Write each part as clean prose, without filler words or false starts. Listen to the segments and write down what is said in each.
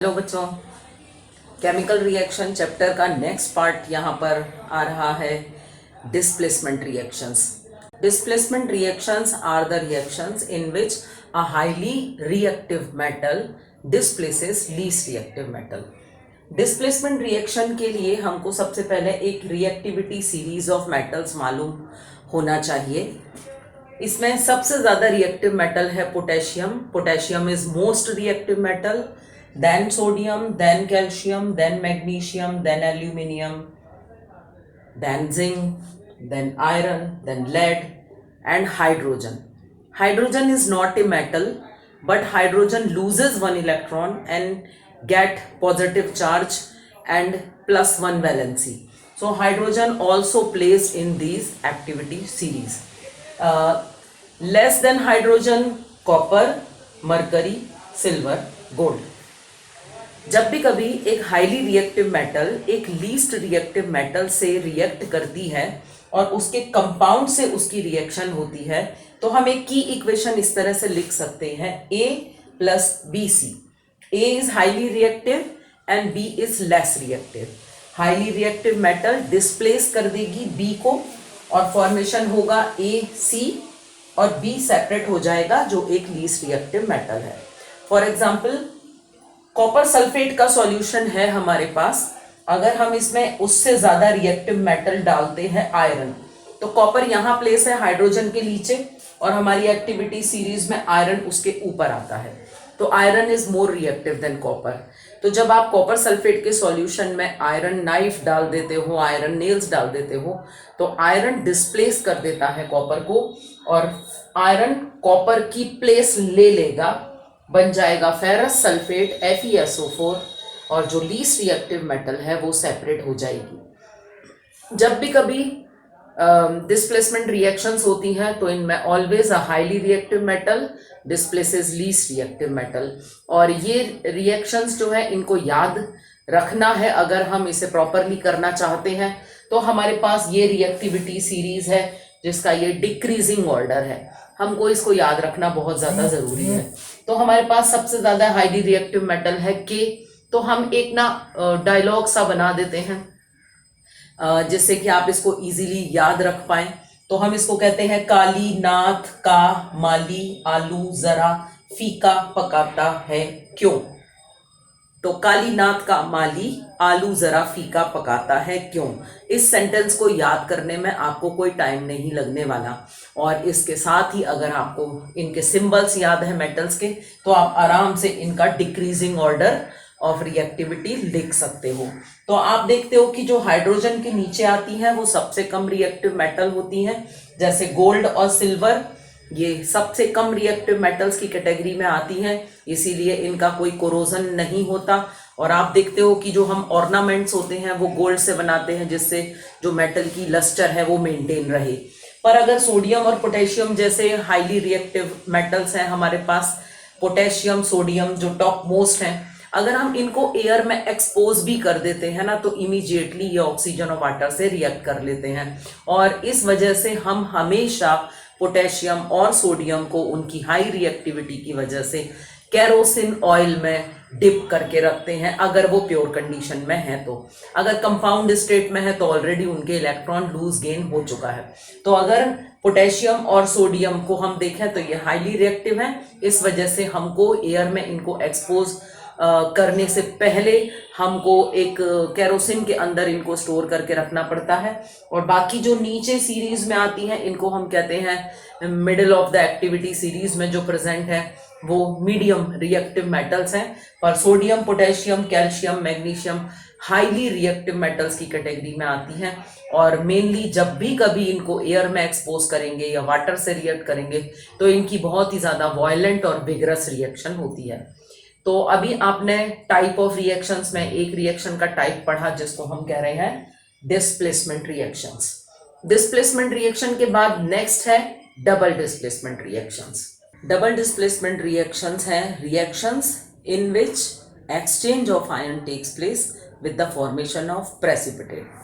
Hello बच्चों, chemical reaction chapter का next part यहाँ पर आ रहा है displacement reactions. Displacement reactions are the reactions in which a highly reactive metal displaces least reactive metal. Displacement reaction के लिए हमको सबसे पहले एक रिएक्टिविटी सीरीज ऑफ मेटल्स मालूम होना चाहिए। इसमें सबसे ज़्यादा रिएक्टिव मेटल है potassium. Potassium is most reactive metal, then sodium, then calcium, then magnesium, then aluminium, then zinc, then iron, then lead, and hydrogen. Hydrogen is not a metal, but hydrogen loses one electron and get positive charge and plus one valency. So hydrogen also plays in these activity series. Less than hydrogen, copper, mercury, silver, gold. जब भी कभी एक highly reactive metal एक least reactive metal से react करती है और उसके कंपाउंड से उसकी रिएक्शन होती है, तो हम एक की इक्वेशन इस तरह से लिख सकते हैं A plus B C. A is highly reactive and B is less reactive. Highly reactive metal displace कर देगी B को और फॉर्मेशन होगा AC और B सेपरेट हो जाएगा जो एक लीस्ट रिएक्टिव मेटल है। फॉर एग्जाम्पल, कॉपर सल्फेट का सॉल्यूशन है हमारे पास। अगर हम इसमें उससे ज्यादा रिएक्टिव मेटल डालते हैं आयरन, तो कॉपर यहाँ प्लेस है हाइड्रोजन के नीचे और हमारी एक्टिविटी सीरीज में आयरन उसके ऊपर आता है, तो iron is more reactive than copper. तो जब आप कॉपर सल्फेट के सॉल्यूशन में आयरन नाइफ डाल देते हो, आयरन नेल्स डाल देते हो, तो आयरन डिस्प्लेस कर देता है कॉपर को और आयरन कॉपर की प्लेस ले लेगा, बन जाएगा फेरस सल्फेट FeSO4 और जो लीस्ट रिएक्टिव मेटल है वो सेपरेट हो जाएगी। जब भी कभी डिस्प्लेसमेंट रिएक्शंस होती हैं तो इनमें always a highly reactive metal displaces least reactive metal. और ये रिएक्शंस जो है इनको याद रखना है। अगर हम इसे प्रॉपरली करना चाहते हैं तो हमारे पास ये रिएक्टिविटी सीरीज है जिसका ये डिक्रीजिंग ऑर्डर है, हमको इसको याद रखना बहुत ज़्यादा ज़रूरी है। तो हमारे पास सबसे ज़्यादा हाईली रिएक्टिव मेटल है K। तो हम एक ना डायलॉग सा बना देते हैं जिससे कि आप इसको इजीली याद रख पाएं। तो हम इसको कहते हैं काली नाथ का माली आलू जरा फीका पकाता है क्यों। तो काली नाथ का माली आलू जरा फीका पकाता है क्यों। इस सेंटेंस को याद करने में आपको कोई टाइम नहीं लगने वाला और इसके साथ ही अगर आपको इनके सिंबल्स याद है मेटल्स के, तो आप आराम से इनका डिक्रीजिंग ऑर्डर ऑफ रिएक्टिविटी लिख सकते हो। तो आप देखते हो कि जो हाइड्रोजन के नीचे आती हैं वो सबसे कम रिएक्टिव मेटल होती हैं, जैसे गोल्ड और सिल्वर ये सबसे कम रिएक्टिव मेटल्स की कैटेगरी में आती हैं, इसीलिए इनका कोई कोरोजन नहीं होता। और आप देखते हो कि जो हम ऑर्नामेंट्स होते हैं वो गोल्ड से बनाते हैं जिससे जो मेटल की लस्टर है वो मेंटेन रहे। पर अगर सोडियम और पोटेशियम जैसे हाईली रिएक्टिव मेटल्स हैं हमारे पास, पोटेशियम सोडियम जो टॉप मोस्ट हैं, अगर हम इनको एयर में एक्सपोज भी कर देते हैं ना तो इमीडिएटली ये ऑक्सीजन और वाटर से रिएक्ट कर लेते हैं और इस वजह से हम हमेशा पोटेशियम और सोडियम को उनकी हाई रिएक्टिविटी की वजह से केरोसिन ऑयल में डिप करके रखते हैं अगर वो प्योर कंडीशन में है। तो अगर कंपाउंड स्टेट में है तो ऑलरेडी उनके इलेक्ट्रॉन लूज गेन हो चुका है। तो अगर पोटेशियम और सोडियम को हम देखें तो ये हाईली रिएक्टिव है, इस वजह से हमको एयर में इनको एक्सपोज करने से पहले हमको एक केरोसिन के अंदर इनको स्टोर करके रखना पड़ता है। और बाकी जो नीचे सीरीज में आती हैं इनको हम कहते हैं middle of the activity series में जो प्रेजेंट है वो मीडियम रिएक्टिव मेटल्स हैं। पर sodium potassium calcium magnesium highly reactive metals की कैटेगरी में आती हैं और मेनली जब भी कभी इनको एयर में एक्सपोज करेंगे या वाटर से रिएक्ट करेंगे तो इनकी बहुत ही ज़्यादा वायलेंट और विगरस रिएक्शन होती है। तो अभी आपने टाइप ऑफ रिएक्शंस में एक रिएक्शन का टाइप पढ़ा जिसको हम कह रहे हैं डिस्प्लेसमेंट रिएक्शंस। डिस्प्लेसमेंट रिएक्शन के बाद नेक्स्ट है double displacement reactions. Double displacement reactions हैं reactions in which exchange of ion takes place with the formation of precipitate.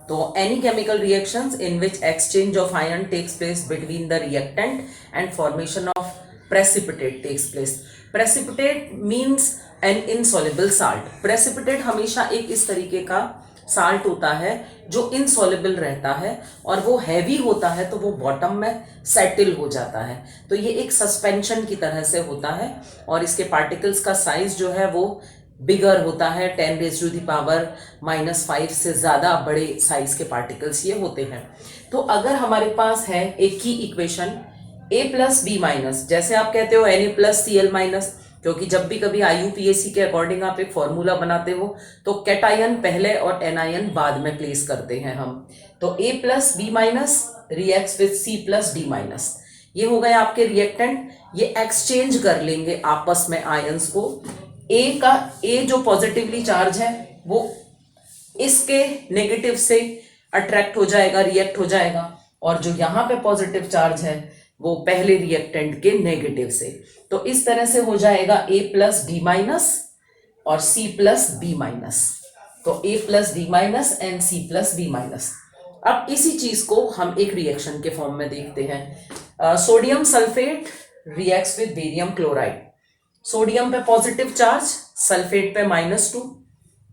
तो any chemical reactions in which exchange of ion takes place between the reactant and formation of precipitate takes place. Precipitate means an insoluble salt. Precipitate हमेशा एक इस तरीके का salt होता है जो insoluble रहता है और वो हैवी होता है तो वो बॉटम में सेटल हो जाता है। तो ये एक सस्पेंशन की तरह से होता है और इसके पार्टिकल्स का साइज जो है वो बिगर होता है, 10⁻⁻⁵ से ज़्यादा बड़े साइज के पार्टिकल्स ये होते हैं। तो अगर हमारे पास है एक की इक्वेशन a+b-, जैसे आप कहते हो Na+Cl-, क्योंकि जब भी कभी IUPAC के अकॉर्डिंग आप एक फॉर्मूला बनाते हो तो कैटायन पहले और एनायन बाद में प्लेस करते हैं हम। तो A+B- रिएक्ट्स विथ C+D-, ये हो गए आपके रिएक्टेंट। ये एक्सचेंज कर लेंगे आपस में आयंस को। A जो पॉजिटिवली चार्ज है वो इसके नेगेटिव से अट्रैक्ट हो जाएगा, रिएक्ट हो जाएगा, और जो यहाँ पे पॉजिटिव चार्ज है वो पहले रिएक्टेंट के नेगेटिव से। तो इस तरह से हो जाएगा A+D- और C+B-। तो A+D- एंड C+B-। अब इसी चीज को हम एक रिएक्शन के फॉर्म में देखते हैं। Sodium sulphate reacts with barium chloride. Sodium पे पॉजिटिव चार्ज, सल्फेट पे -2,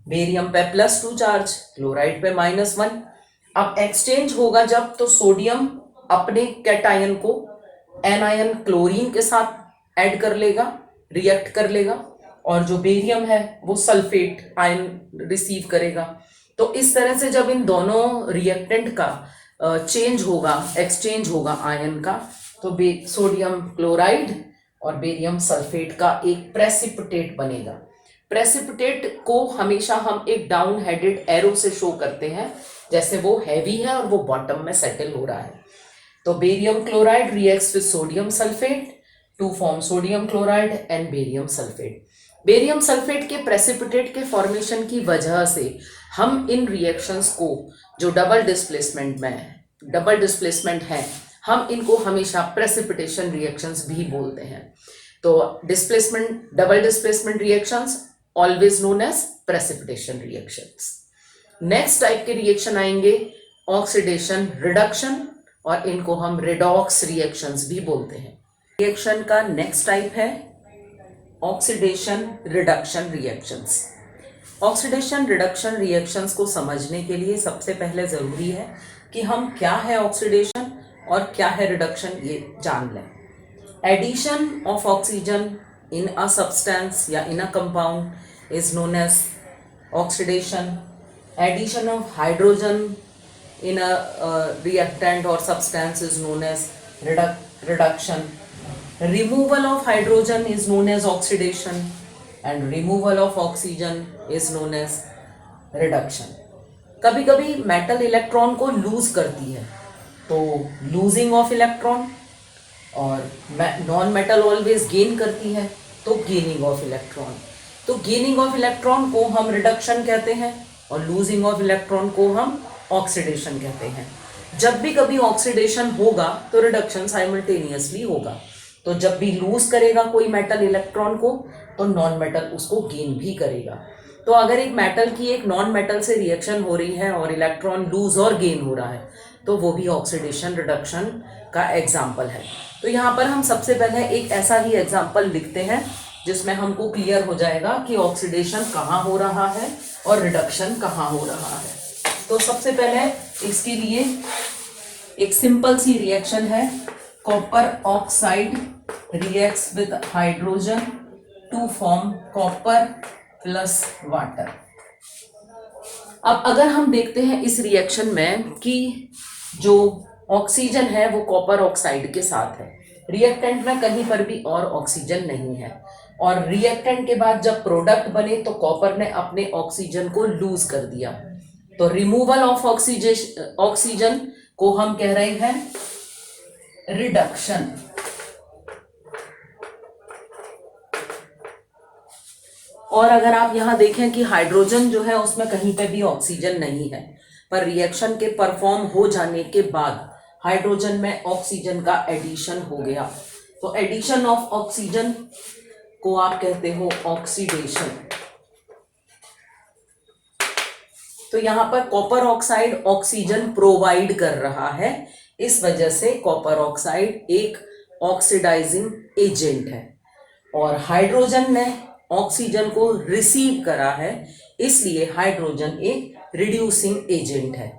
बेरियम पे +2 चार्ज, क्लोराइड पे -1। अब एक्सचेंज होगा जब, तो सोडियम अपने कैटायन को एनायन क्लोरीन के साथ ऐड कर लेगा, रिएक्ट कर लेगा, और जो बेरियम है वो सल्फेट आयन रिसीव करेगा। तो इस तरह से जब इन दोनों रिएक्टेंट का चेंज होगा, एक्सचेंज होगा आयन का, तो सोडियम क्लोराइड और बेरियम सल्फेट का एक प्रेसिपिटेट बनेगा। प्रेसिपिटेट को हमेशा हम एक डाउन हेडेड एरो से शो करते हैं, जैसे वो हैवी है और वो बॉटम में सेटल हो रहा है। तो barium chloride reacts with sodium sulphate to form sodium chloride and barium sulphate. Barium sulphate के प्रेसिपिटेट के फॉर्मेशन की वजह से हम इन रिएक्शंस को जो डबल डिस्प्लेसमेंट है, हम इनको हमेशा प्रेसिपिटेशन रिएक्शंस भी बोलते हैं। तो double displacement reactions always known as precipitation reactions. Next type के रिएक्शन आएंगे ऑक्सीडेशन रिडक्शन, और इनको हम रेडॉक्स रिएक्शंस भी बोलते हैं। रिएक्शन का नेक्स्ट टाइप है oxidation reduction reactions. Oxidation reduction reactions को समझने के लिए सबसे पहले ज़रूरी है कि हम क्या है ऑक्सीडेशन और क्या है रिडक्शन ये जान लें। Addition of oxygen in a substance या in a compound is known as oxidation. Addition of hydrogen in a reactant or substance is known as reduction. Removal of hydrogen is known as oxidation and removal of oxygen is known as reduction. कभी कभी metal electron को loose करती है तो losing of electron, और non metal always gain करती है तो गेनिंग ऑफ इलेक्ट्रॉन। तो गेनिंग ऑफ इलेक्ट्रॉन को हम रिडक्शन कहते हैं और लूजिंग ऑफ इलेक्ट्रॉन को हम ऑक्सीडेशन कहते हैं। जब भी कभी ऑक्सीडेशन होगा तो रिडक्शन साइमल्टेनियसली होगा। तो जब भी लूज करेगा कोई मेटल इलेक्ट्रॉन को तो नॉन मेटल उसको गेन भी करेगा। तो अगर एक मेटल की एक नॉन मेटल से रिएक्शन हो रही है और इलेक्ट्रॉन लूज और गेन हो रहा है तो वो भी ऑक्सीडेशन रिडक्शन का एग्जाम्पल है। तो यहाँ पर हम सबसे पहले एक ऐसा ही एग्जाम्पल लिखते हैं जिसमें हमको क्लियर हो जाएगा कि ऑक्सीडेशन कहाँ हो रहा है और रिडक्शन कहाँ हो रहा है। तो सबसे पहले इसके लिए एक सिंपल सी रिएक्शन है, copper oxide reacts with hydrogen to form copper plus water. अब अगर हम देखते हैं इस रिएक्शन में कि जो ऑक्सीजन है वो कॉपर ऑक्साइड के साथ है, रिएक्टेंट में कहीं पर भी और ऑक्सीजन नहीं है, और रिएक्टेंट के बाद जब प्रोडक्ट बने तो कॉपर ने अपने ऑक्सीजन को लूज कर दिया। तो रिमूवल ऑफ ऑक्सीजन को हम कह रहे हैं रिडक्शन। और अगर आप यहां देखें कि हाइड्रोजन जो है उसमें कहीं पे भी ऑक्सीजन नहीं है, पर रिएक्शन के परफॉर्म हो जाने के बाद हाइड्रोजन में ऑक्सीजन का एडिशन हो गया, तो एडिशन ऑफ ऑक्सीजन को आप कहते हो ऑक्सीडेशन। तो यहां पर कॉपर ऑक्साइड ऑक्सीजन प्रोवाइड कर रहा है, इस वजह से कॉपर ऑक्साइड एक ऑक्सीडाइजिंग एजेंट है, और हाइड्रोजन ने ऑक्सीजन को रिसीव करा है, इसलिए हाइड्रोजन एक रिड्यूसिंग एजेंट है।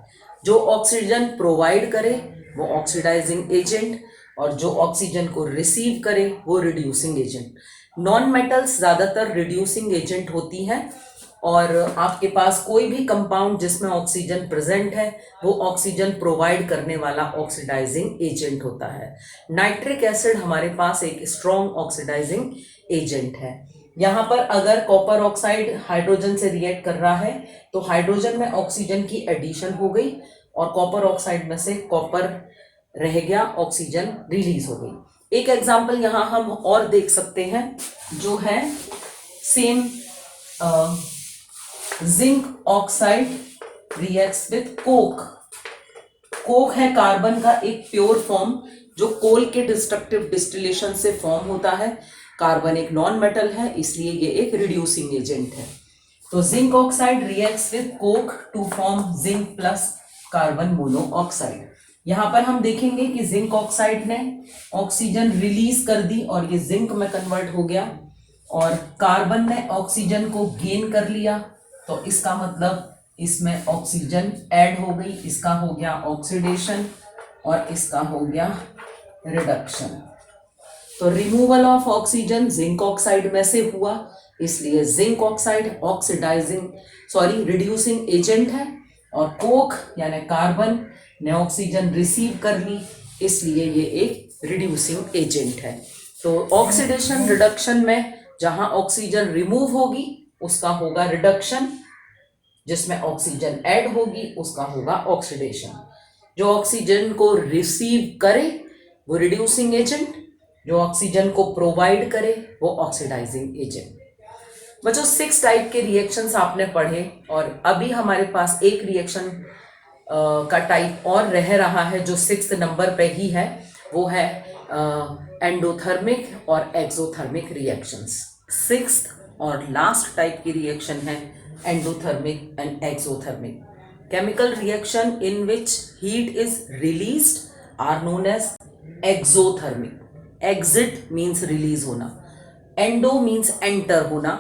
जो ऑक्सीजन प्रोवाइड करे वो ऑक्सीडाइजिंग एजेंट, और जो ऑक्सीजन को रिसीव करे वो रिड्यूसिंग एजेंट। नॉन मेटल्स ज़्यादातर रिड्यूसिंग एजेंट होती हैं, और आपके पास कोई भी कंपाउंड जिसमें ऑक्सीजन प्रेजेंट है वो ऑक्सीजन प्रोवाइड करने वाला ऑक्सीडाइजिंग एजेंट होता है। नाइट्रिक एसिड हमारे पास एक स्ट्रॉन्ग ऑक्सीडाइजिंग एजेंट है। यहाँ पर अगर कॉपर ऑक्साइड हाइड्रोजन से रिएक्ट कर रहा है तो हाइड्रोजन में ऑक्सीजन की एडिशन हो गई और कॉपर ऑक्साइड में से कॉपर रह गया, ऑक्सीजन रिलीज हो गई। एक एग्जाम्पल यहाँ हम और देख सकते हैं जो है same zinc oxide reacts with Coke. Coke है कार्बन का एक प्योर फॉर्म जो कोल के डिस्ट्रक्टिव डिस्टिलेशन से फॉर्म होता है। कार्बन एक नॉन मेटल है, इसलिए ये एक रिड्यूसिंग एजेंट है। तो zinc oxide reacts with coke to form zinc plus carbon monoxide. यहाँ पर हम देखेंगे कि जिंक ऑक्साइड ने ऑक्सीजन रिलीज कर दी और ये जिंक में कन्वर्ट हो गया, और कार्बन ने ऑक्सीजन को गेन कर लिया, तो इसका मतलब इसमें ऑक्सीजन ऐड हो गई। इसका हो गया ऑक्सीडेशन और इसका हो गया रिडक्शन। तो removal of oxygen zinc oxide में से हुआ, इसलिए जिंक ऑक्साइड रिड्यूसिंग एजेंट है, और कोक यानी कार्बन ने ऑक्सीजन रिसीव कर ली, इसलिए ये एक रिड्यूसिंग एजेंट है। तो ऑक्सीडेशन रिडक्शन में जहां ऑक्सीजन रिमूव होगी उसका होगा रिडक्शन, जिसमें ऑक्सीजन ऐड होगी उसका होगा ऑक्सीडेशन। जो ऑक्सीजन को रिसीव करे वो रिड्यूसिंग एजेंट, जो ऑक्सीजन को प्रोवाइड करे वो ऑक्सीडाइजिंग एजेंट। बच्चों 6 टाइप के रिएक्शंस आपने पढ़े, और अभी हमारे पास एक रिएक्शन का टाइप और रह रहा है जो 6th नंबर पे ही है, वो है एंडोथर्मिक और एक्सोथर्मिक रिएक्शंस। 6th और लास्ट टाइप की रिएक्शन है endothermic and exothermic. Chemical reaction in which heat is released are known as exothermic. Exit means release होना, एंडो मीन्स एंटर होना।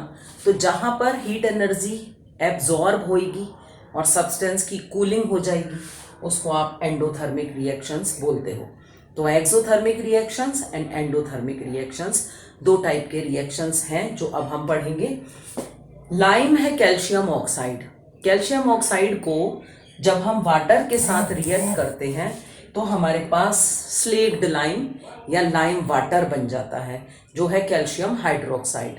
तो जहां पर हीट एनर्जी एब्जॉर्ब होएगी और सब्सटेंस की कूलिंग हो जाएगी उसको आप एंडोथर्मिक रिएक्शंस बोलते हो। तो exothermic reactions and endothermic reactions 2 type के रिएक्शंस हैं जो अब हम पढ़ेंगे। लाइम है कैल्शियम ऑक्साइड। कैल्शियम ऑक्साइड को जब हम वाटर के साथ रिएक्ट करते हैं तो हमारे पास स्लेक्ड लाइम या लाइम वाटर बन जाता है, जो है कैल्शियम हाइड्रोक्साइड।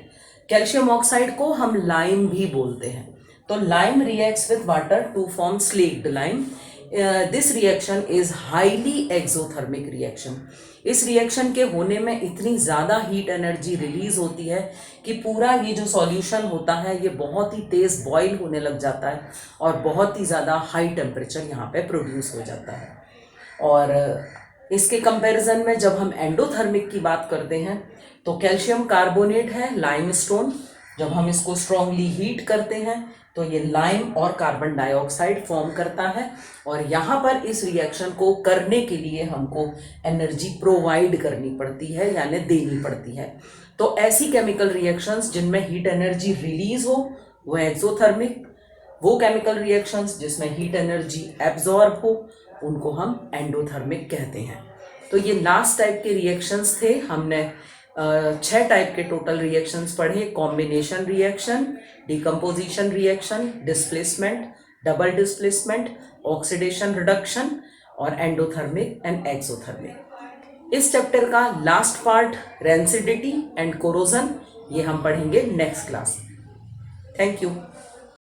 कैल्शियम ऑक्साइड को हम लाइम भी बोलते हैं। तो lime reacts with water to form slaked lime. This reaction is highly exothermic reaction. इस रिएक्शन के होने में इतनी ज़्यादा हीट एनर्जी रिलीज होती है कि पूरा ये जो सॉल्यूशन होता है ये बहुत ही तेज़ बॉईल होने लग जाता है और बहुत ही ज़्यादा हाई टेम्परेचर यहाँ पे प्रोड्यूस हो जाता है। और इसके कंपैरिजन में जब हम एंडोथर्मिक की बात करते हैं तो कैल्शियम कार्बोनेट है लाइमस्टोन। जब हम इसको स्ट्रांगली हीट करते हैं तो ये लाइम और कार्बन डाइऑक्साइड फॉर्म करता है, और यहाँ पर इस रिएक्शन को करने के लिए हमको एनर्जी प्रोवाइड करनी पड़ती है यानी देनी पड़ती है। तो ऐसी केमिकल रिएक्शंस जिनमें हीट एनर्जी रिलीज हो वो एक्सोथर्मिक, वो केमिकल रिएक्शंस जिसमें हीट एनर्जी एब्जॉर्ब हो उनको हम एंडोथर्मिक कहते हैं। तो ये लास्ट टाइप के रिएक्शंस थे। हमने 6 टाइप के टोटल रिएक्शंस पढ़े। Combination reaction, decomposition reaction, displacement, double displacement, oxidation reduction और एंडोथर्मिक एंड एक्सोथर्मिक। इस चैप्टर का last part rancidity and corrosion, ये हम पढ़ेंगे नेक्स्ट क्लास। Thank you.